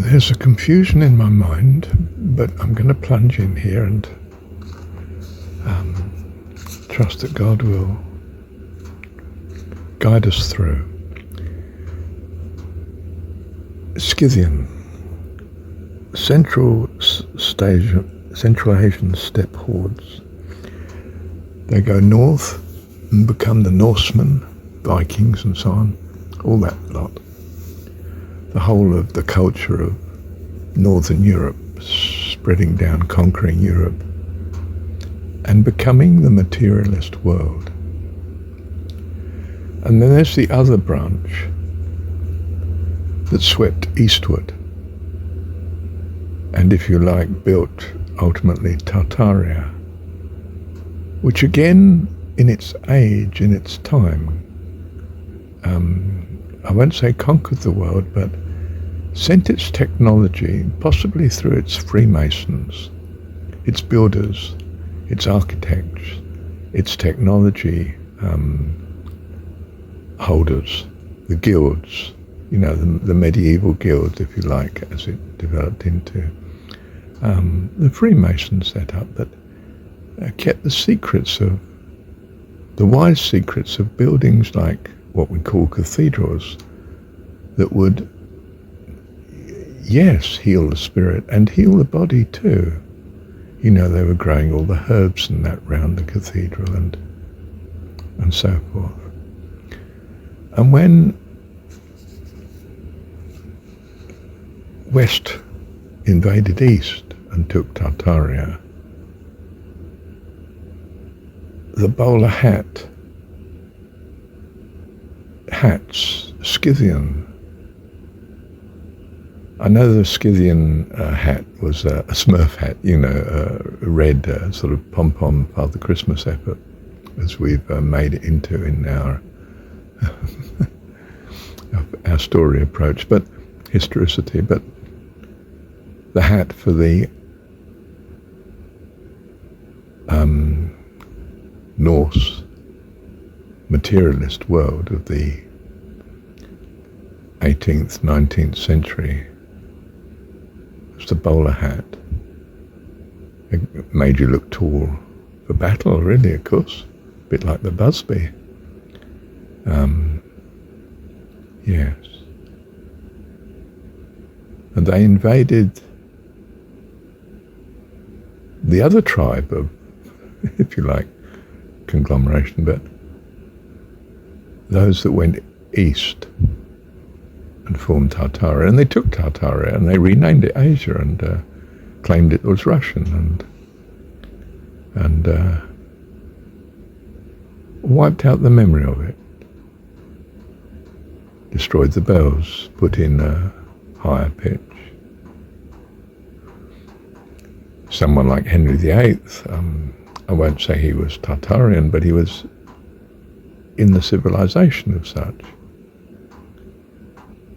There's a confusion in my mind, but I'm going to plunge in here and trust that God will guide us through. Scythian, Central Asian steppe hordes. They go north and become the Norsemen, Vikings and so on, all that lot. The whole of the culture of Northern Europe spreading down, conquering Europe, and becoming the materialist world. And then there's the other branch that swept eastward, and if you like, built ultimately Tartaria, which again, in its age, in its time, I won't say conquered the world, but sent its technology, possibly through its Freemasons, its builders, its architects, its technology holders, the guilds, the medieval guilds, if you like, as it developed into the Freemasons set up, that kept the secrets of, the wise secrets of buildings like what we call cathedrals that would, yes, heal the spirit and heal the body too. They were growing all the herbs and that round the cathedral and so forth. And when West invaded East and took Tartaria, the bowler hats, Scythian. I know the Scythian hat was a Smurf hat, a red sort of pom-pom Father Christmas effort, as we've made it into in our story approach, but historicity. But the hat for the Norse materialist world of the 18th, 19th century was the bowler hat. It made you look tall for battle, really, of course, a bit like the busby. Yes. And they invaded the other tribe of, if you like, conglomeration, but those that went east and formed Tartaria. And they took Tartaria and they renamed it Asia and claimed it was Russian and wiped out the memory of it. Destroyed the bells, put in a higher pitch. Someone like Henry VIII, I won't say he was Tartarian, but he was in the civilization of such.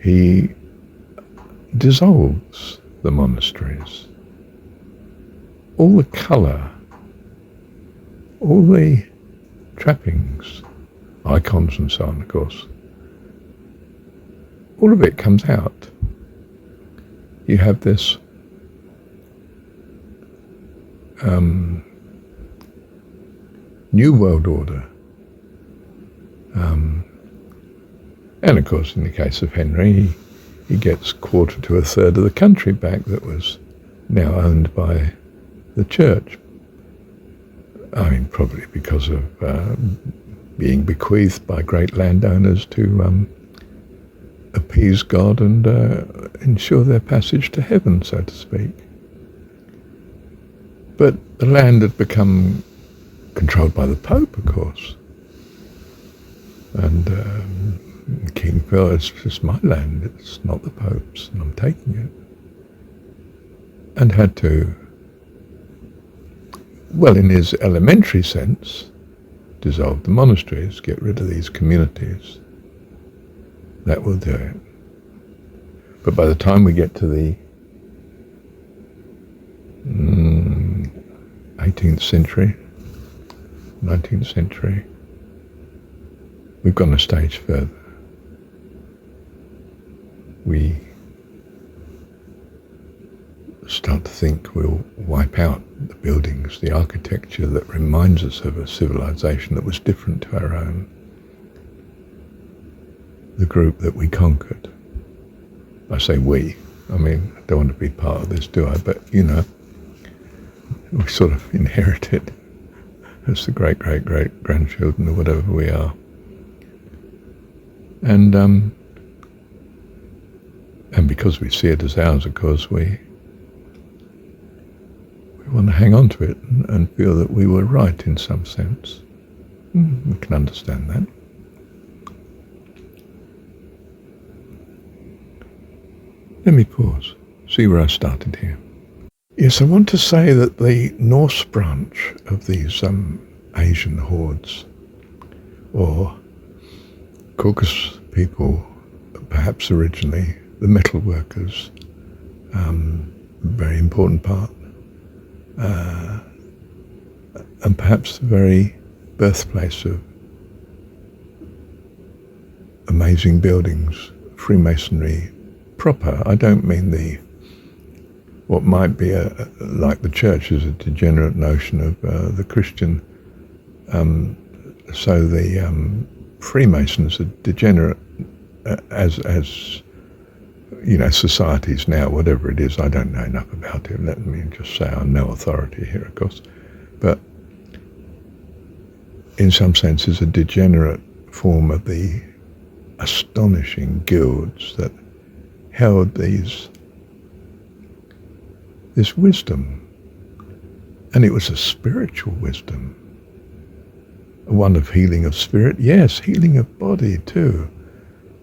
He dissolves the monasteries. All the colour, all the trappings, icons and so on, of course, all of it comes out. You have this new world order. And of course, in the case of Henry, he gets quarter to a third of the country back that was now owned by the church. I mean, probably because of being bequeathed by great landowners to appease God and ensure their passage to heaven, so to speak. But the land had become controlled by the Pope, of course. And the king felt, it's just my land, it's not the Pope's, and I'm taking it. And had to, well, in his elementary sense, dissolve the monasteries, get rid of these communities. That will do it. But by the time we get to the 18th century, 19th century, we've gone a stage further. We start to think we'll wipe out the buildings, the architecture that reminds us of a civilization that was different to our own, the group that we conquered. I say we, I mean, I don't want to be part of this, do I? But, we sort of inherit it as the great-great-great-grandchildren or whatever we are. And because we see it as ours, of course, we want to hang on to it and feel that we were right in some sense. We can understand that. Let me pause, see where I started here. Yes, I want to say that the Norse branch of these Asian hordes, or Caucasus people, perhaps originally, the metal workers, very important part, and perhaps the very birthplace of amazing buildings, Freemasonry proper. I don't mean what might be like the church is a degenerate notion of the Christian. So the Freemasons are degenerate as societies now, whatever it is. I don't know enough about it. Let me just say I'm no authority here, of course. But in some sense is a degenerate form of the astonishing guilds that held this wisdom. And it was a spiritual wisdom. One of healing of spirit, yes, healing of body too.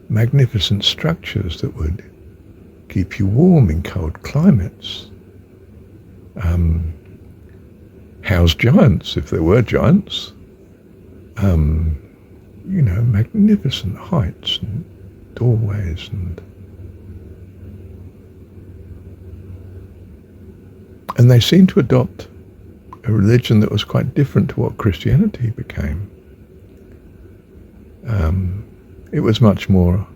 Magnificent structures that would keep you warm in cold climates. House giants, if there were giants. Magnificent heights and doorways and they seemed to adopt a religion that was quite different to what Christianity became. It was much more,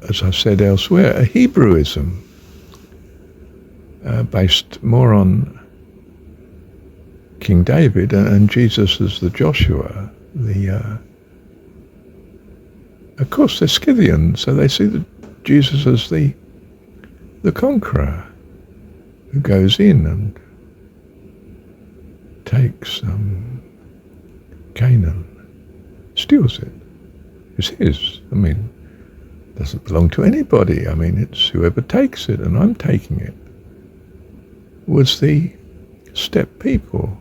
as I've said elsewhere, a Hebrewism, based more on King David and Jesus as the Joshua. Of course, they're Scythian, so they see Jesus as the conqueror who goes in and takes Canaan, steals it. It's his. I mean, it doesn't belong to anybody. I mean, it's whoever takes it, and I'm taking it. Was the steppe people,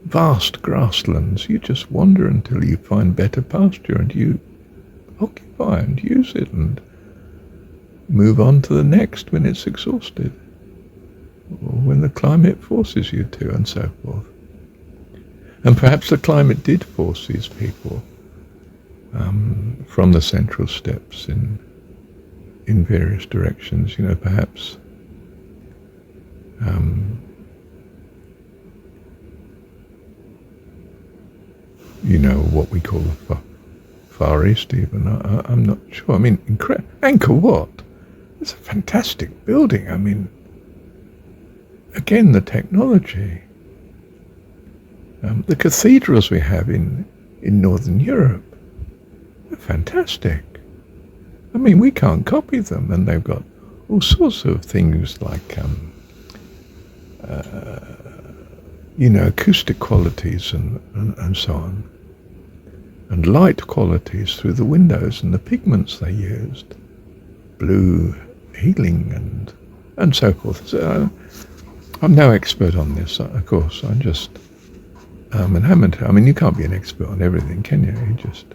vast grasslands. You just wander until you find better pasture, and you occupy and use it and move on to the next when it's exhausted, or when the climate forces you to, and so forth. And perhaps the climate did force these people from the central steppes in various directions. Perhaps what we call the Far East even. I'm not sure. I mean, Angkor Wat. It's a fantastic building. I mean, again, the technology. The cathedrals we have in Northern Europe, they're fantastic. I mean, we can't copy them, and they've got all sorts of things like, acoustic qualities and so on, and light qualities through the windows and the pigments they used, blue healing and so forth. So I'm no expert on this, of course. I'm just an amateur. I mean, you can't be an expert on everything, can you? You just,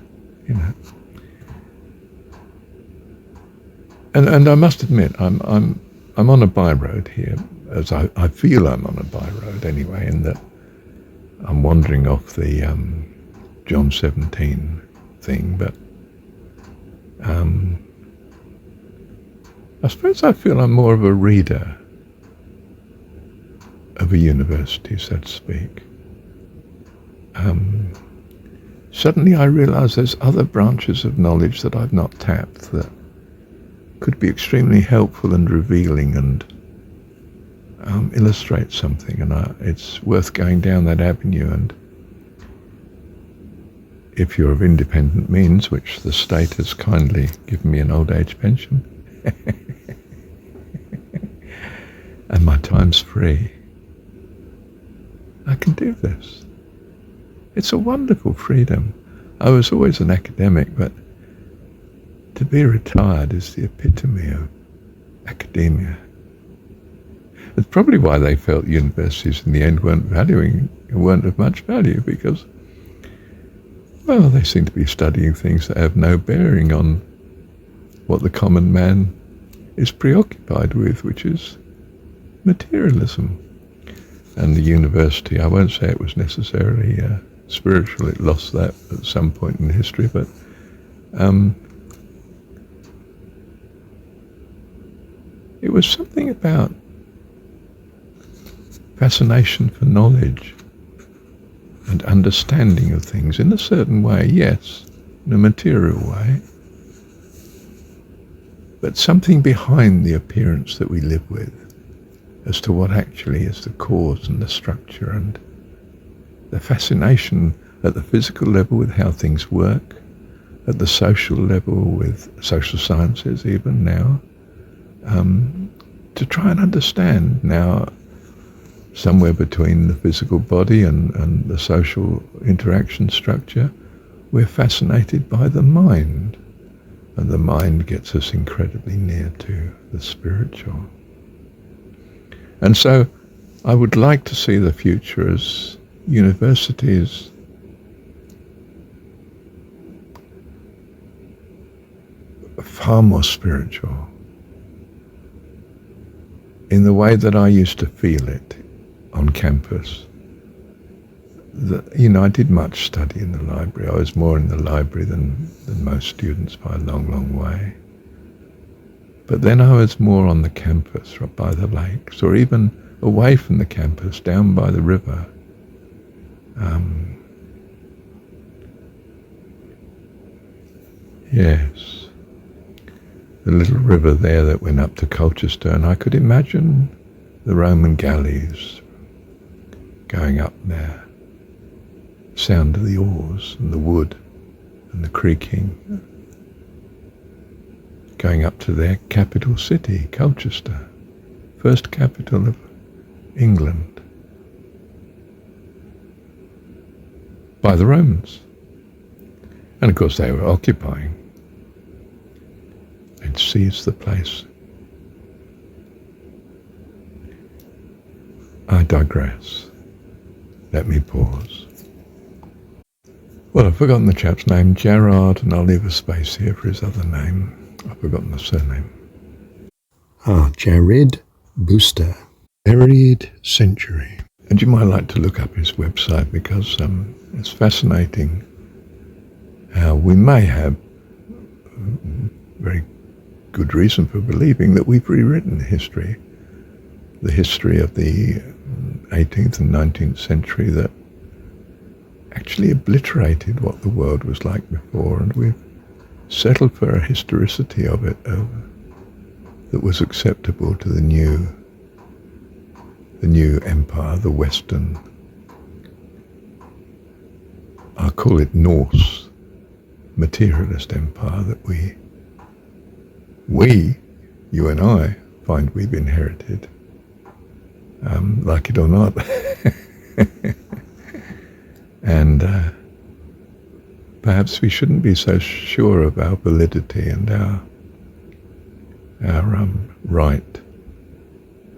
And I must admit, I'm on a by road here, as I feel I'm on a by road anyway, in that I'm wandering off the jon17 thing, but I suppose I feel I'm more of a reader of a university, so to speak. Suddenly I realise there's other branches of knowledge that I've not tapped that could be extremely helpful and revealing and illustrate something, and it's worth going down that avenue. And if you're of independent means, which the state has kindly given me an old age pension, and my time's free, I can do this. It's a wonderful freedom. I was always an academic, but to be retired is the epitome of academia. It's probably why they felt universities in the end weren't of much value, because, well, they seem to be studying things that have no bearing on what the common man is preoccupied with, which is materialism. And the university, I won't say it was necessarily spiritual, it lost that at some point in history, but it was something about fascination for knowledge and understanding of things in a certain way, yes, in a material way, but something behind the appearance that we live with as to what actually is the cause and the structure, and the fascination at the physical level with how things work, at the social level with social sciences even now, to try and understand now, somewhere between the physical body and the social interaction structure, we're fascinated by the mind, and the mind gets us incredibly near to the spiritual. And so I would like to see the future as universities far more spiritual, in the way that I used to feel it on campus. I did much study in the library. I was more in the library than most students by a long, long way. But then I was more on the campus, right by the lakes, or even away from the campus, down by the river. Yes, the little river there that went up to Colchester, and I could imagine the Roman galleys going up there, sound of the oars and the wood and the creaking, going up to their capital city, Colchester, first capital of England, by the Romans. And of course they were occupying. They'd seized the place. I digress. Let me pause. Well, I've forgotten the chap's name, Gerard, and I'll leave a space here for his other name. I've forgotten the surname. Jared Booster. Buried Century. And you might like to look up his website, because it's fascinating how we may have very good reason for believing that we've rewritten history, the history of the 18th and 19th century that actually obliterated what the world was like before, and we've settled for a historicity of it that was acceptable to the new empire, the Western, I'll call it Norse, materialist empire that we, you and I, find we've inherited, like it or not. And perhaps we shouldn't be so sure of our validity and our right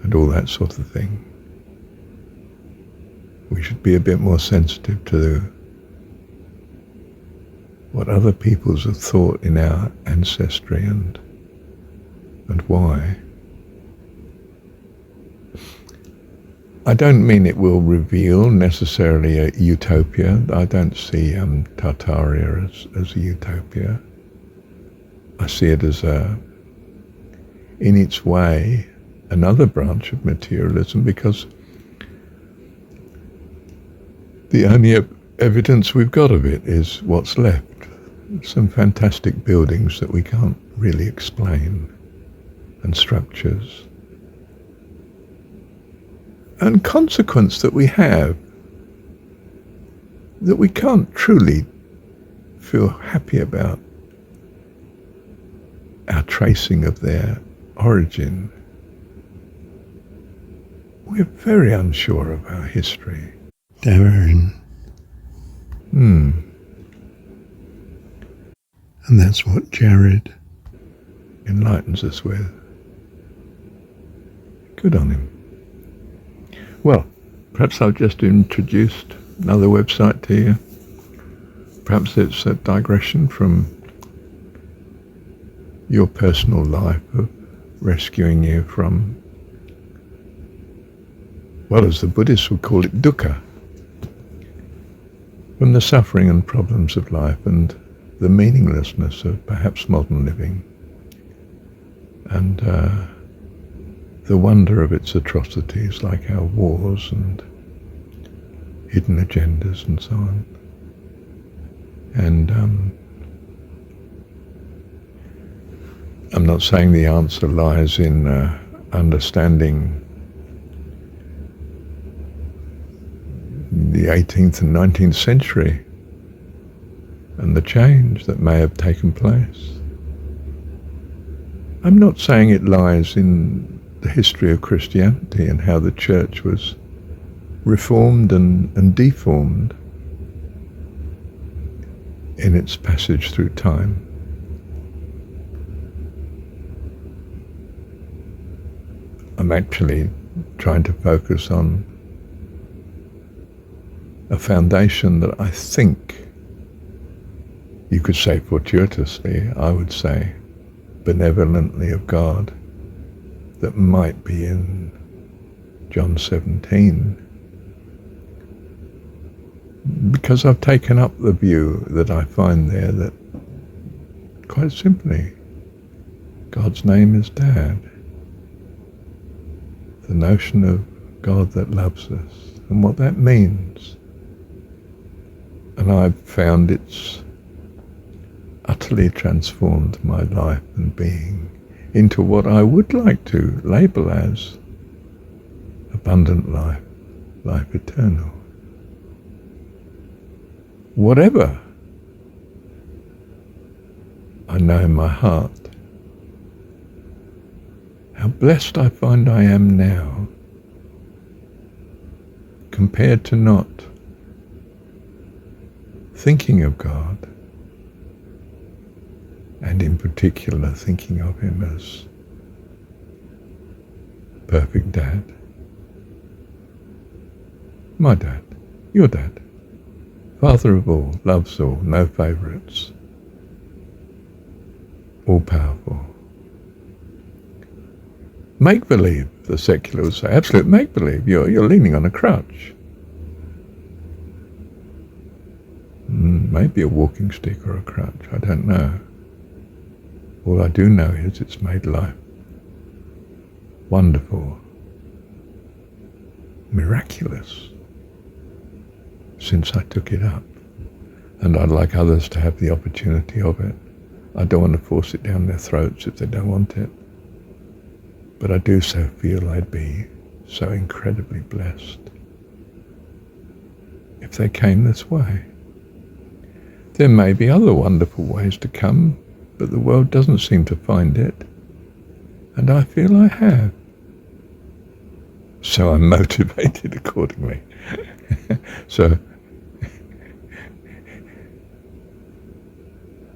and all that sort of thing. We should be a bit more sensitive to what other peoples have thought in our ancestry and why. I don't mean it will reveal necessarily a utopia. I don't see Tartaria as a utopia. I see it as in its way, another branch of materialism, because the only evidence we've got of it is what's left. Some fantastic buildings that we can't really explain. and structures and consequence that we have that we can't truly feel happy about our tracing of their origin. We're very unsure of our history. Darren. And that's what Jared enlightens us with. Good on him. Well, perhaps I've just introduced another website to you. Perhaps it's a digression from your personal life of rescuing you from, well, as the Buddhists would call it, dukkha, from the suffering and problems of life and the meaninglessness of perhaps modern living, and the wonder of its atrocities, like our wars and hidden agendas and so on. And I'm not saying the answer lies in understanding the 18th and 19th century and the change that may have taken place. I'm not saying it lies in the history of Christianity and how the church was reformed and deformed in its passage through time. I'm actually trying to focus on a foundation that I think, you could say fortuitously, I would say benevolently of God, that might be in John 17. Because I've taken up the view that I find there that, quite simply, God's name is Dad. The notion of God that loves us and what that means. And I've found it's utterly transformed my life and being into what I would like to label as abundant life, life eternal. Whatever I know in my heart, how blessed I find I am now compared to not thinking of God, and in particular thinking of him as perfect Dad. My Dad, your Dad, Father of all, loves all, no favourites, all powerful. Make-believe, the secular would say, absolute make-believe. You're leaning on a crutch. Maybe a walking stick or a crutch, I don't know. All I do know is it's made life wonderful, miraculous, since I took it up. And I'd like others to have the opportunity of it. I don't want to force it down their throats if they don't want it. But I do so feel I'd be so incredibly blessed if they came this way. There may be other wonderful ways to come, but the world doesn't seem to find it. And I feel I have. So I'm motivated accordingly. So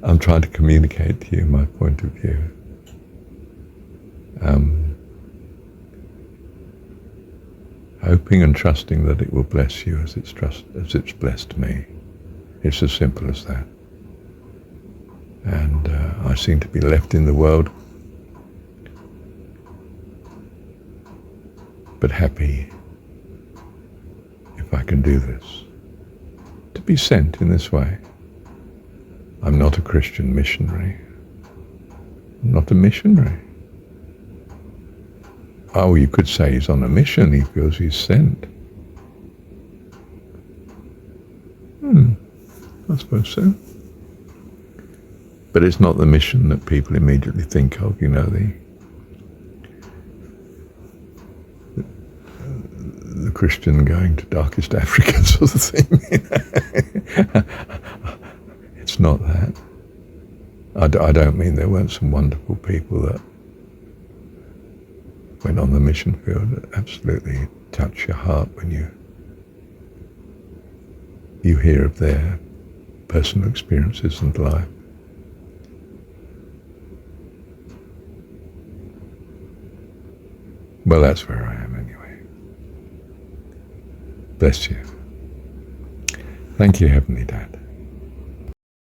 I'm trying to communicate to you my point of view. Hoping and trusting that it will bless you as it's blessed me. It's as simple as that. And I seem to be left in the world, but happy if I can do this, to be sent in this way. I'm not a Christian missionary. I'm not a missionary. Oh, you could say he's on a mission. He feels he's sent. I suppose so. But it's not the mission that people immediately think of, you know, the the Christian going to darkest Africa sort of thing. It's not that. I don't mean there weren't some wonderful people that went on the mission field that absolutely touch your heart when you hear of their personal experiences and life. Well, that's where I am anyway. Bless you. Thank you, Heavenly Dad.